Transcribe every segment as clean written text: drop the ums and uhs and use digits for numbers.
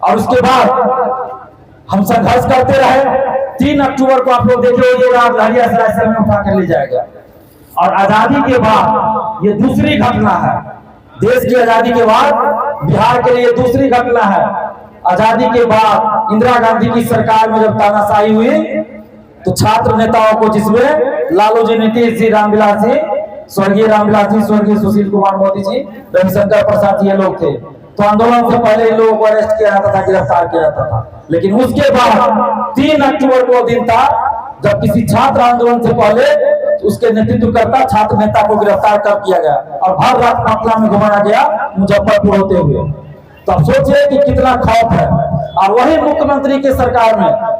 और उसके बाद हम संघर्ष करते रहे। 3 अक्टूबर को आप लोग देखे होइएगा, लहरियासराय से में उठा कर ले जाएगा। और आजादी के बाद ये दूसरी घटना है, देश की आजादी के बाद बिहार के लिए दूसरी घटना है। आजादी के बाद इंदिरा गांधी की सरकार में जब तानाशाही हुई तो छात्र नेताओं को, जिसमें लालू जी, नीतीश जी, रामविलास जी, स्वर्गीय रामविलास जी, स्वर्गीय सुशील कुमार मोदी जी, रविशंकर प्रसाद जी, ये लोग थे। तो आंदोलन से पहले इन लोगों को अरेस्ट किया जाता था, गिरफ्तार किया जाता था। लेकिन उसके बाद 3 अक्टूबर को दिन था जब किसी छात्र आंदोलन से पहले उसके नेतृत्व करता छात्र नेता को गिरफ्तार कर किया गया और भर रात पटना में घुमाया गया, मुजफ्फरपुर होते हुए। तो अब सोचिए कि कितना खौफ है। और वही मुख्यमंत्री के सरकार में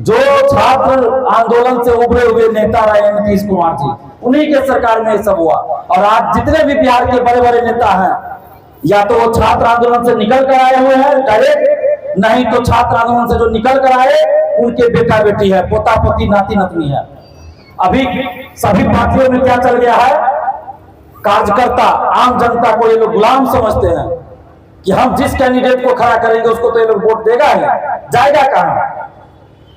जो छात्र आंदोलन से उभरे हुए नेता रहे नीतीश कुमार जी, उन्हीं के सरकार में ये सब हुआ। और आज जितने भी बिहार के बड़े बड़े नेता हैं, या तो वो छात्र आंदोलन से निकल कर आए हुए हैं डायरेक्ट, नहीं तो छात्र आंदोलन से जो निकल कर आए उनके बेटा बेटी है, पोता पोती, नाती नतनी है। अभी सभी पार्टियों में क्या चल गया है, कार्यकर्ता आम जनता को ये लोग गुलाम समझते हैं कि हम जिस कैंडिडेट को खड़ा करेंगे उसको तो ये लोग वोट देगा ही, जाएगा कहां।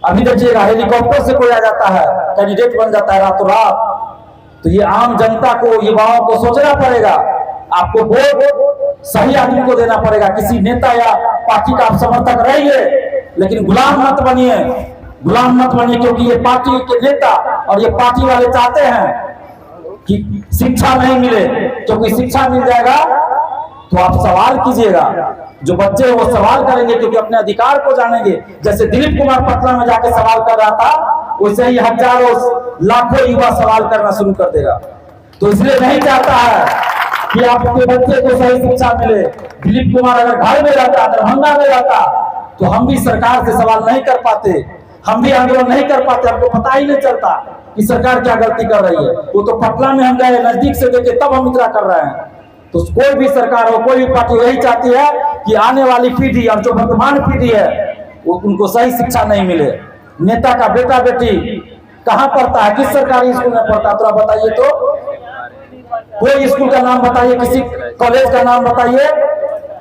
अभी देखिएगा, हेलीकॉप्टर से कोई आ जाता है, कैंडिडेट बन जाता है रातों रात। तो ये आम जनता को, युवाओं को सोचना पड़ेगा। आपको वोट सही आदमी को देना पड़ेगा। किसी नेता या पार्टी का आप समर्थक रहिए, लेकिन गुलाम मत बनिए, गुलाम मत बनिए। क्योंकि ये पार्टी के नेता और ये पार्टी वाले चाहते हैं कि शिक्षा नहीं मिले, क्योंकि शिक्षा मिल जाएगा तो आप सवाल कीजिएगा, जो बच्चे हैं वो सवाल करेंगे, क्योंकि अपने अधिकार को जानेंगे। जैसे दिलीप कुमार पटना में जाके सवाल कर रहा था, वैसे ही हजारों लाखों युवा सवाल करना शुरू कर देगा। तो इसलिए नहीं चाहता है कि आपके बच्चे को सही शिक्षा मिले। दिलीप कुमार अगर घर में रहता, दरभंगा में रहता, तो हम भी सरकार से सवाल नहीं कर पाते, हम भी आंदोलन नहीं कर पाते। हमको पता ही नहीं चलता कि सरकार क्या गलती कर रही है। वो तो पटना में हम गए, नजदीक से देखे, तब हम इतना कर रहे हैं। तो कोई भी सरकार हो, कोई भी पार्टी यही चाहती है कि आने वाली पीढ़ी और जो वर्तमान पीढ़ी है वो उनको सही शिक्षा नहीं मिले। नेता का बेटा बेटी कहाँ पढ़ता है, किस सरकारी स्कूल में पढ़ता है, तो आप बताइए। तो कोई स्कूल का नाम बताइए, किसी कॉलेज का नाम बताइए।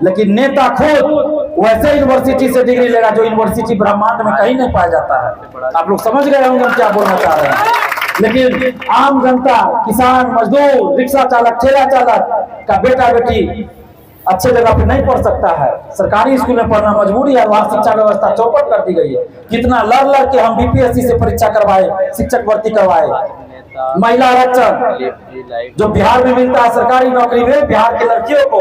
लेकिन नेता खुद वैसे यूनिवर्सिटी से डिग्री लेगा जो यूनिवर्सिटी ब्रह्मांड में कहीं नहीं पाया जाता है। आप लोग समझ गए होंगे हम क्या बोलना चाह रहे हैं। लेकिन आम जनता, किसान, मजदूर, रिक्शा चालक, ठेला चालक का बेटा बेटी अच्छे जगह पे नहीं पढ़ सकता है। सरकारी स्कूल में पढ़ना मजबूरी है। वहां शिक्षा व्यवस्था चौपट कर दी गई है। कितना लड़ के हम बीपीएससी से परीक्षा करवाए, शिक्षक भर्ती करवाए। महिला आरक्षण जो बिहार में मिलता है सरकारी नौकरी में बिहार की लड़कियों को,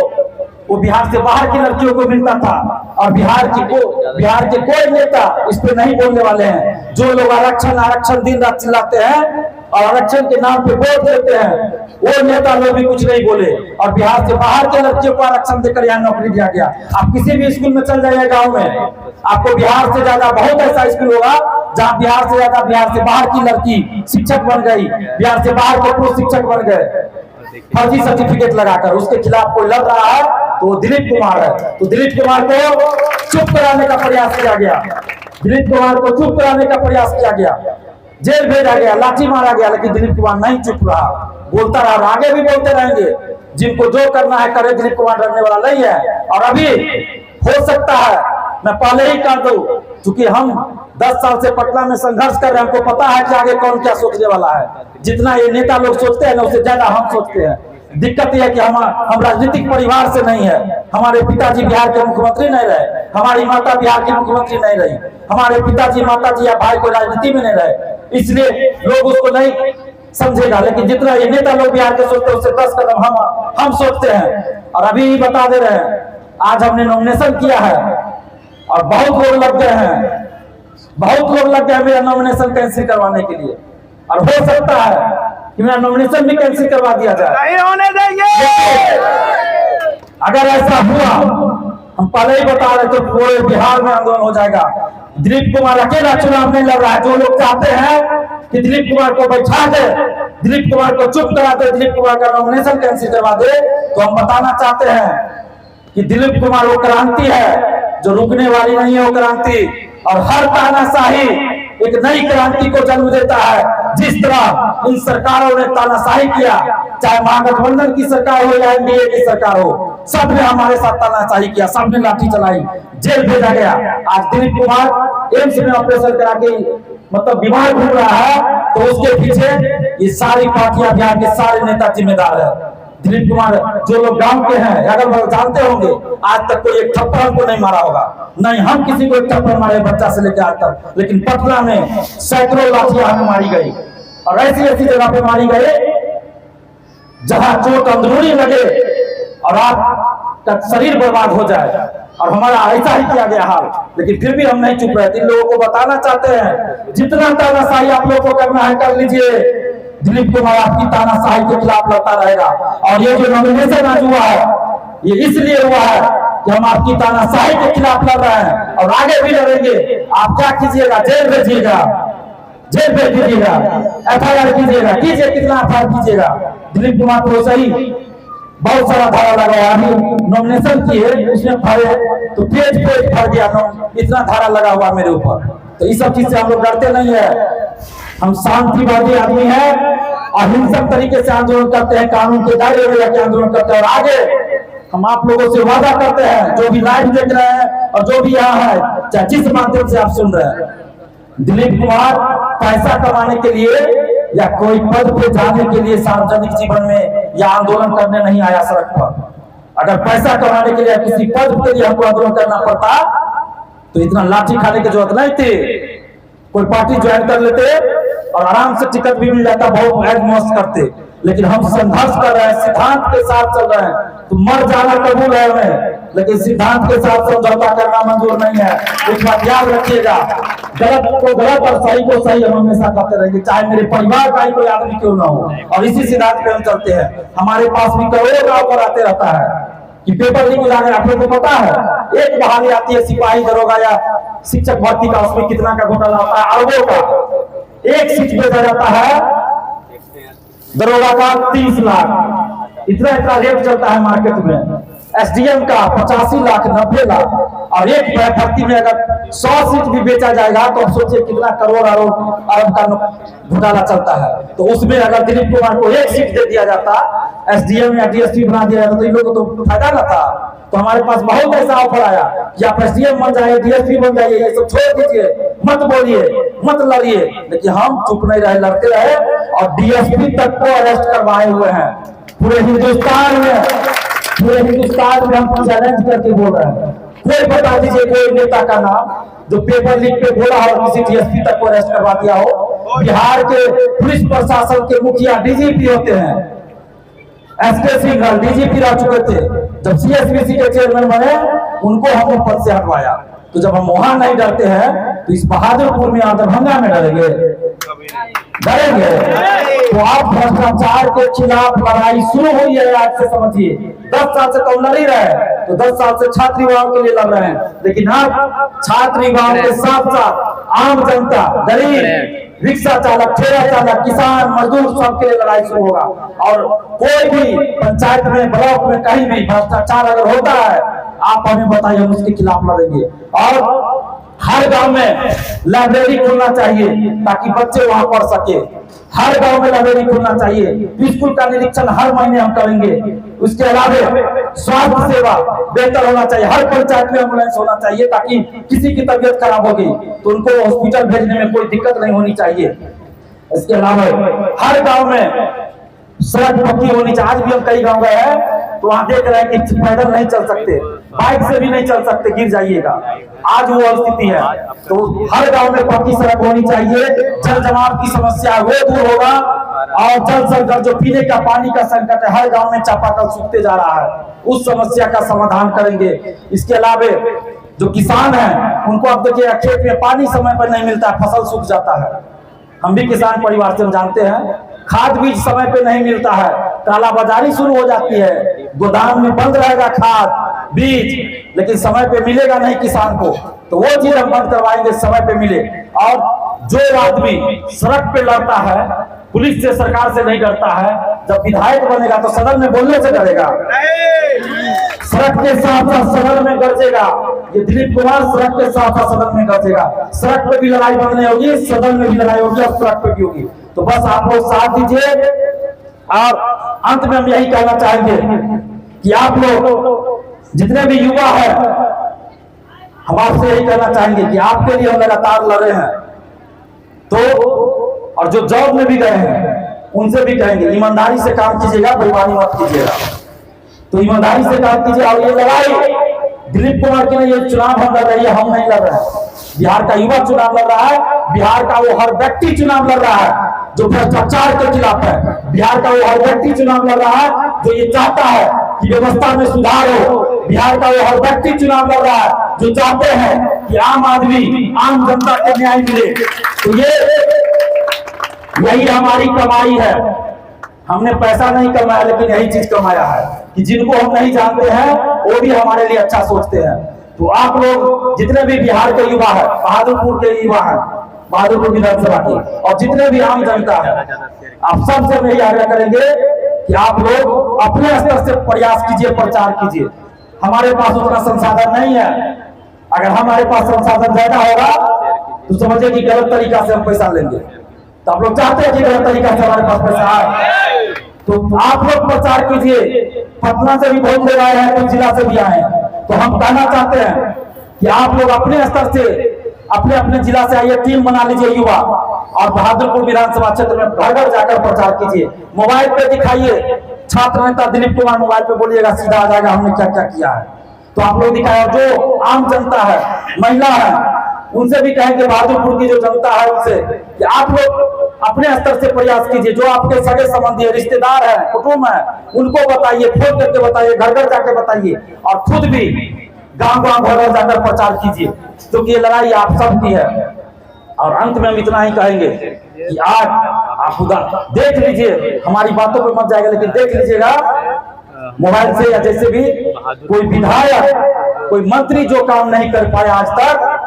वो बिहार से बाहर की लड़कियों को मिलता था। और बिहार के कोई नेता इस पे नहीं बोलने वाले हैं। जो लोग आरक्षण आरक्षण दिन रात चिल्लाते हैं और आरक्षण के नाम पे वोट देते हैं, वो नेता लोग भी कुछ नहीं बोले। और बिहार से बाहर के लड़कियों को आरक्षण देकर यहाँ नौकरी दिया गया। आप किसी भी स्कूल में चल जाइए गाँव में, आपको बिहार से ज्यादा बहुत ऐसा स्कूल होगा जहाँ बिहार से ज्यादा बिहार से बाहर की लड़की शिक्षक बन गई, बिहार से बाहर के पुरुष शिक्षक बन गए फर्जी सर्टिफिकेट लगाकर। उसके खिलाफ कोई लड़ रहा है तो वो दिलीप कुमार है। तो दिलीप कुमार को चुप कराने का प्रयास किया गया, दिलीप कुमार को चुप कराने का प्रयास किया गया, जेल भेजा गया, लाठी मारा गया। लेकिन दिलीप कुमार नहीं चुप रहा, बोलता रहा और आगे भी बोलते रहेंगे। जिनको जो करना है करे, दिलीप कुमार डरने वाला नहीं है। और अभी हो सकता है मैं पहले ही कर दूं, क्योंकि हम 10 साल से पटना में संघर्ष कर रहे हैं, हमको पता है कि आगे कौन क्या सोचने वाला है। जितना ये नेता लोग सोचते हैं ना, उससे ज्यादा हम सोचते हैं। दिक्कत यह है कि हम राजनीतिक परिवार से नहीं है। हमारे पिताजी बिहार के मुख्यमंत्री नहीं रहे, हमारी माता बिहार की मुख्यमंत्री नहीं रही, हमारे पिताजी माताजी या भाई को राजनीति में नहीं रहे, इसलिए लोग उसको नहीं समझेगा। लेकिन जितना ये नेता लोग बिहार के सोचते हैं उससे 10 कदम हम सोचते हैं। और अभी बता दे रहे हैं, आज हमने नॉमिनेशन किया है और बहुत लोग लग गए हैं, बहुत लोग लग गए हैं मेरा नॉमिनेशन कैंसिल करवाने के लिए। और हो सकता है कि मेरा नॉमिनेशन भी कैंसिल करवा दिया जाए। नहीं होने देंगे। अगर ऐसा हुआ, हम पहले ही बता रहे तो पूरे बिहार में आंदोलन हो जाएगा। दिलीप कुमार अकेला चुनाव नहीं लड़ रहा है। जो लोग चाहते हैं कि दिलीप कुमार को बैठा दे, दिलीप कुमार को चुप करा दे, दिलीप कुमार का नॉमिनेशन कैंसिल करवा दे, तो हम बताना चाहते हैं कि दिलीप कुमार वो क्रांति है जो रुकने वाली नहीं है। वो क्रांति और हर तानाशाही एक नई क्रांति को जन्म देता है। जिस तरह इन सरकारों ने तानाशाही किया, चाहे महागठबंधन की सरकार हो या एनडीए की सरकार हो, सबने हमारे साथ तानाशाही किया, सबने लाठी चलाई, जेल भेजा गया। आज दिलीप कुमार एम्स में ऑपरेशन करा के मतलब बीमार घूम रहा है, तो उसके पीछे ये सारी पार्टियां, बिहार के सारे नेता जिम्मेदार है। दिलीप कुमार जो लोग गांव के हैं अगर वो जानते होंगे, आज तक कोई एक थप्पड़ हमको नहीं मारा होगा, नहीं हम किसी को एक थप्पड़ मारे बच्चा से लेकर आज तक। लेकिन पटना में सैकड़ों लाठियां हमें मारी गई, और ऐसी ऐसी जगह पे मारी गई जहां चोट अंदरूनी लगे और आपका शरीर बर्बाद हो जाए, और हमारा ऐसा ही किया गया हाल। लेकिन फिर भी हम नहीं चुप रहे, इन लोगों को बताना चाहते हैं जितना तानाशाही आप लोगों को करना है कर लीजिए, दिलीप कुमार आपकी तानाशाही के खिलाफ लड़ता रहेगा। और ये जो नॉमिनेशन आज हुआ है, ये इसलिए हुआ है कि हम आपकी तानाशाही के खिलाफ लड़ रहे हैं और आगे भी लड़ेंगे। आप क्या कीजिएगा, जेल भेजिएगा, जेल भेज दीजिएगा, FIR कीजिएगा, कीजिए कितना FIR कीजिएगा। दिलीप कुमार तो सही बहुत सारा धारा लगा, अभी नॉमिनेशन किए उसमें भरे तो पेज पेज भर गया, इतना धारा लगा हुआ मेरे ऊपर। तो इस सब चीज से हम लोग डरते नहीं है, हम शांतिवादी आदमी हैं, अहिंसक तरीके से आंदोलन करते हैं, कानून के दायरे में रहकर आंदोलन करते हैं। और आगे हम आप लोगों से वादा करते हैं, जो भी लाइव देख रहे हैं और जो भी यहाँ है, चाहे जिस माध्यम से आप सुन रहे हैं, दिलीप कुमार पैसा कमाने के लिए या कोई पद पे जाने के लिए सार्वजनिक जीवन में या आंदोलन करने नहीं आया सड़क पर। अगर पैसा कमाने के लिए किसी पद के लिए हमको आंदोलन करना पड़ता तो इतना लाठी खाने की जरूरत नहीं थी, कोई पार्टी ज्वाइन कर लेते और आराम से टिकट भी मिल जाता, बहुत ऐश मौज करते। लेकिन हम संघर्ष कर रहे हैं, सिद्धांत के साथ चल रहे हैं, तो मर जाना कबूल है हमें, लेकिन सिद्धांत के साथ समझौता करना मंजूर नहीं है। एक बात याद रखिएगा, गलत को गलत और सही को सही हम हमेशा करते रहेंगे, चाहे मेरे परिवार का ही कोई आदमी क्यों ना हो। और इसी सिद्धांत पे हम चलते हैं। हमारे पास भी करोड़ों का ऑफर आते रहता है कि पेपर लीक हो जाएगा। आप लोगों को पता है, एक बहाली आती है सिपाही दरोगा या शिक्षक भर्ती का, उसमें कितना का घोटाला होता है, अरबों का। एक सीट भेजा जाता है दरोगा का 30 लाख, इतना इतना रेट चलता है मार्केट में। SDM का 85 लाख 90 लाख, और एक भर्ती में अगर 100 सीट भी बेचा जाएगा तो आप सोचिए कितना करोड़ अरब का घोटाला चलता है। तो उसमें अगर दिलीप कुमार को एक सीट दे दिया जाता, SDM या DSP बना दिया जाता, तो इन लोगों को तो फायदा ना था। तो हमारे पास बहुत ऐसा ऑफर आया कि आप SDM बन जाइए, DSP बन जाइए, ये सब छोड़ दीजिए, मत बोलिए, मत लड़िए। लेकिन हम चुप नहीं रहे, लड़ते रहे, और DSP तक को अरेस्ट करवाए हुए हैं पूरे हिंदुस्तान में। पूरे हिंदुस्तान में हम चैलेंज करके बोल रहे हैं, कोई बता दीजिए कोई नेता का नाम जो पेपर लीक पे बोला और किसी DSP तक को अरेस्ट करवा दिया हो। बिहार के पुलिस प्रशासन के मुखिया DGP होते हैं, SK सिंह DGP रह चुके थे, जब CSBC के चेयरमैन बने उनको हमने पद से हटवाया। तो जब हम वहां नहीं डरते हैं तो इस बहादुरपुर में दरभंगा में डरेंगे? डरेंगे? तो आप भ्रष्टाचार के खिलाफ लड़ाई शुरू हुई है आज से, समझिए। 10 साल से तो लड़ ही रहे, तो 10 साल से छात्र युवाओं के लिए लड़ रहे हैं, लेकिन अब छात्र युवाओं के साथ साथ आम जनता, गरीब, रिक्शा चालक, ठेला चालक, किसान, मजदूर, सबके लिए लड़ाई शुरू होगा। और कोई भी पंचायत में, ब्लॉक में, कहीं भी भ्रष्टाचार अगर होता है, आप हमें बताइए, हम उसके खिलाफ लड़ेंगे। और हर गांव में लाइब्रेरी खोलना चाहिए ताकि बच्चे वहां पढ़ सके। हर गांव में लाइब्रेरी खोलना चाहिए। स्कूल का निरीक्षण हर महीने हम करेंगे। उसके अलावा स्वास्थ्य सेवा बेहतर होना चाहिए। हर पंचायत में एम्बुलेंस होना चाहिए ताकि किसी की तबीयत खराब हो गई तो उनको हॉस्पिटल भेजने में कोई दिक्कत नहीं होनी चाहिए। इसके अलावा हर गांव में सड़क पक्की होनी चाहिए। आज भी हम कई गांव गए हैं तो वहां देख रहे हैं कि पैदल नहीं चल सकते, बाइक से भी नहीं चल सकते, गिर जाइएगा। आज वो स्थिति है। तो हर गांव में पक्की सड़क होनी चाहिए। जल जमाव की समस्या है वो दूर होगा, और जल संकट, जो पीने का पानी का संकट है, हर गांव में चापाकल सूखते जा रहा है, उस समस्या का समाधान करेंगे। इसके अलावा जो किसान है उनको अब देखिए खेत में पानी समय पर नहीं मिलता, फसल सूख जाता है। हम भी किसान परिवार से हम जानते हैं। खाद बीज समय पे नहीं मिलता है, कालाबाजारी शुरू हो जाती है, गोदाम में बंद रहेगा खाद बीज, लेकिन समय पे मिलेगा नहीं किसान को। तो वो चीज हम बंद करवाएंगे, समय पे मिले। और जो आदमी सड़क पे लड़ता है, पुलिस से, सरकार से नहीं डरता है, जब विधायक बनेगा तो सदन में बोलने से डरेगा। सड़क के साथ साथ सदन में गरजेगा। ये दिलीप कुमार सड़क के साथ साथ सदन में गरजेगा। सड़क पे भी लड़ाई बंद नहीं होगी, सदन में भी लड़ाई होगी और सड़क पे भी होगी। तो बस आप लोग साथ दीजिए। और अंत में हम यही कहना चाहेंगे कि आप लोग जितने भी युवा हैं, हम आपसे यही कहना चाहेंगे कि आपके लिए हम लगातार लड़े हैं। तो और जो जॉब में भी गए हैं उनसे भी कहेंगे ईमानदारी से काम कीजिएगा, बेईमानी मत कीजिएगा। तो ईमानदारी से काम कीजिए। और ये लड़ाई दिलीप कुमार की नहीं, ये चुनाव हम लड़ रही है, हम नहीं लड़ रहे हैं। बिहार का युवा चुनाव लड़ रहा है, बिहार का वो हर व्यक्ति चुनाव लड़ रहा है जो भ्रष्टाचार के खिलाफ है। बिहार का वो हर व्यक्ति चुनाव लड़ रहा है जो ये चाहता है कि व्यवस्था में सुधार हो। बिहार का वो हर व्यक्ति चुनाव लड़ रहा है जो चाहते हैं कि आम आदमी, आम जनता को न्याय मिले। तो यही हमारी कमाई है। हमने पैसा नहीं कमाया, लेकिन यही चीज कमाया है कि जिनको हम नहीं जानते हैं वो भी हमारे लिए अच्छा सोचते हैं। तो आप लोग जितने भी बिहार के युवा है, बहादुरपुर के युवा है, बहादुरपुर विधानसभा के, और जितने भी आम जनता है, आप सबसे मैं आग्रह करेंगे कि आप लोग अपने स्तर से प्रयास कीजिए, प्रचार कीजिए। हमारे पास उतना संसाधन नहीं है। अगर हमारे पास संसाधन ज्यादा होगा तो समझिए कि गलत तरीका से हम पैसा लेंगे। तो आप लोग चाहते हैं कि गलत तरीका से हमारे पास पैसा आए, तो आप लोग प्रचार कीजिए। पटना से भी बहुत लोग आए हैं, कुछ जिला से भी आए हैं। तो हम कहना चाहते हैं कि आप लोग अपने स्तर से, अपने अपने जिला से आइए, टीम बना लीजिए युवा, और बहादुरपुर विधानसभा क्षेत्र में घर घर जाकर प्रचार कीजिए। मोबाइल पे दिखाइए, छात्र नेता दिलीप कुमार मोबाइल पे बोलिएगा, सीधा आ जाएगा हमने क्या क्या किया है। तो आप लोग दिखाए। और जो आम जनता है, महिला है, उनसे भी कहेंगे, बहादुरपुर की जो जनता है उनसे, कि आप लोग अपने स्तर से प्रयास कीजिए। जो आपके सगे संबंधी है, रिश्तेदार है, कुटुंब है, उनको बताइए, फोन करके बताइए, घर घर जाकर बताइए, और खुद भी गांव गांव घर घर जाकर प्रचार कीजिए, क्योंकि ये लड़ाई आप सबकी है। और अंत में हम इतना ही कहेंगे कि आज आप खुदा देख लीजिए, हमारी बातों पे मत जाएगा, लेकिन देख लीजिएगा मोबाइल से, या जैसे भी कोई विधायक, कोई मंत्री जो काम नहीं कर पाया आज तक,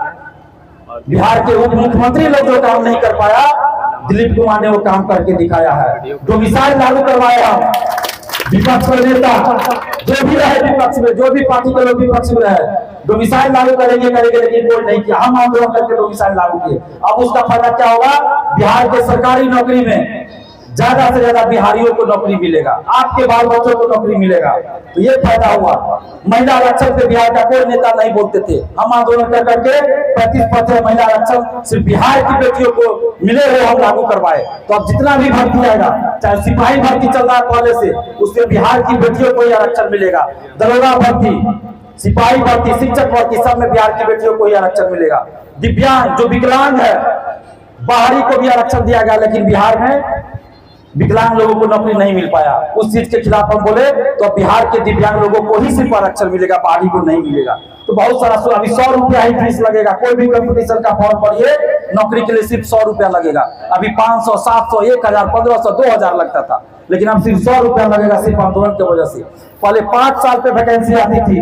बिहार के उप मुख्यमंत्री लोग जो काम नहीं कर पाया, दिलीप कुमार ने वो काम करके दिखाया है। डोमिसाइल लागू करवाया। विपक्ष के नेता जो भी रहे, विपक्ष में जो भी पार्टी के लोग विपक्ष में रहे, डोमिसाइल लागू करेंगे, लेकिन कोई नहीं किया। हम आंदोलन करके डोमिसाइल लागू किए। अब उसका फायदा क्या होगा? बिहार के सरकारी नौकरी में ज्यादा से ज्यादा बिहारियों को नौकरी मिलेगा, आपके बाल बच्चों को नौकरी मिलेगा। तो ये फायदा हुआ। महिला आरक्षण पे बिहार का कोई नेता नहीं बोलते थे। हम आंदोलन कर करके 35% महिला आरक्षण सिर्फ बिहार की बेटियों को मिले हुए हम लागू करवाए। तो अब जितना भी भर्ती आएगा, चाहे सिपाही भर्ती चल रहा है पहले से, उससे बिहार की बेटियों को ही आरक्षण मिलेगा। दरोगा भर्ती, सिपाही भर्ती, शिक्षक भर्ती, सब में बिहार की बेटियों को ही आरक्षण मिलेगा। दिव्यांग, जो विकलांग है, बाहरी को भी आरक्षण दिया गया, लेकिन बिहार में विकलांग लोगों को नौकरी नहीं मिल पाया। उस चीज के खिलाफ हम बोले तो बिहार के दिव्यांग लोगों को ही सिर्फ आरक्षण मिलेगा, बाहरी को नहीं मिलेगा। तो बहुत सारा अभी 100 रुपया ही फीस लगेगा। कोई भी कंपटीशन का फॉर्म भरिए, नौकरी के लिए सिर्फ 100 रुपया लगेगा। अभी 500, 700, 1000, 1500, 2000 लगता था, लेकिन अब सिर्फ 100 रुपया लगेगा, सिर्फ आंदोलन की वजह से। पहले 5 साल पे वैकेंसी आती थी,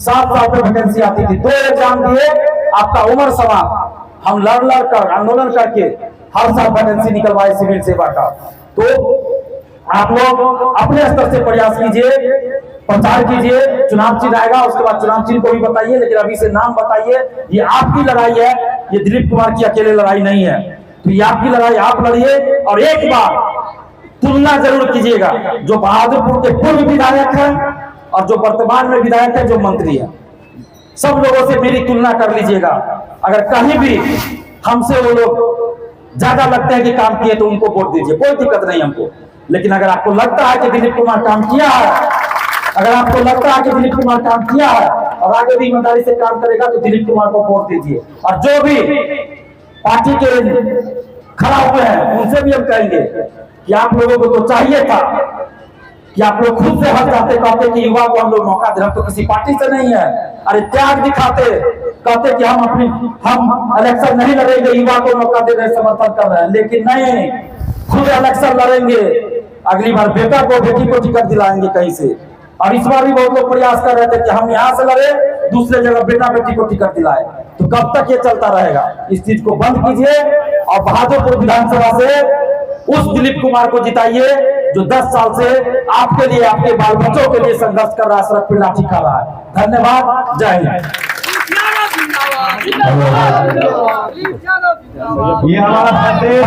7 साल पे वैकेंसी आती थी। 2 एग्जाम दिए, आपका उम्र समाप्त। हम लड़ लड़ कर, आंदोलन करके हर साल वैकेंसी निकलवाए सिविल सेवा का। तो आप लोग अपने स्तर से प्रयास कीजिए, प्रचार कीजिए। चुनाव चिन्ह आएगा, उसके बाद चुनाव चिन्ह को भी बताइए, लेकिन अभी से नाम बताइए। ये आपकी लड़ाई है, ये दिलीप कुमार की अकेले लड़ाई नहीं है। तो ये आपकी लड़ाई, आप लड़िए। और एक बार तुलना जरूर कीजिएगा, जो बहादुरपुर के पूर्व विधायक है और जो वर्तमान में विधायक है, जो मंत्री है, सब लोगों से मेरी तुलना कर लीजिएगा। अगर कहीं भी हमसे वो लोग ज्यादा लगते हैं कि काम किए, तो उनको वोट दीजिए, कोई दिक्कत नहीं हमको। लेकिन अगर आपको लगता है कि दिलीप कुमार काम किया है, अगर आपको लगता है कि दिलीप कुमार काम किया है और आगे भी ईमानदारी से काम करेगा, तो दिलीप कुमार को वोट दीजिए। और जो भी पार्टी के खड़ा हुए हैं, उनसे भी हम कहेंगे कि आप लोगों को तो चाहिए था कि आप लोग खुद से हट जाते, कहते कि युवा को हम लोग मौका दे। हम तो किसी पार्टी से नहीं है, अरे त्याग दिखाते, कहते कि हम इलेक्शन नहीं लड़ेंगे, युवा को मौका दे रहे, समर्थन कर रहे हैं। लेकिन नहीं, खुद इलेक्शन लड़ेंगे। अगली बार बेटा को, बेटी को टिकट दिलाएंगे कहीं से। और इस बार भी बहुत लोग प्रयास कर रहे थे कि हम यहाँ से लड़े, दूसरे जगह बेटा बेटी को टिकट दिलाए। तो कब तक ये चलता रहेगा? इस चीज को बंद कीजिए और बहादुरपुर विधानसभा से उस दिलीप कुमार को जिताइए जो 10 साल से आपके लिए, आपके बाल बच्चों के लिए संघर्ष कर रहा है, सड़क पर लाठी खा रहा है। धन्यवाद, जय हिंद। ये हमारा संदेश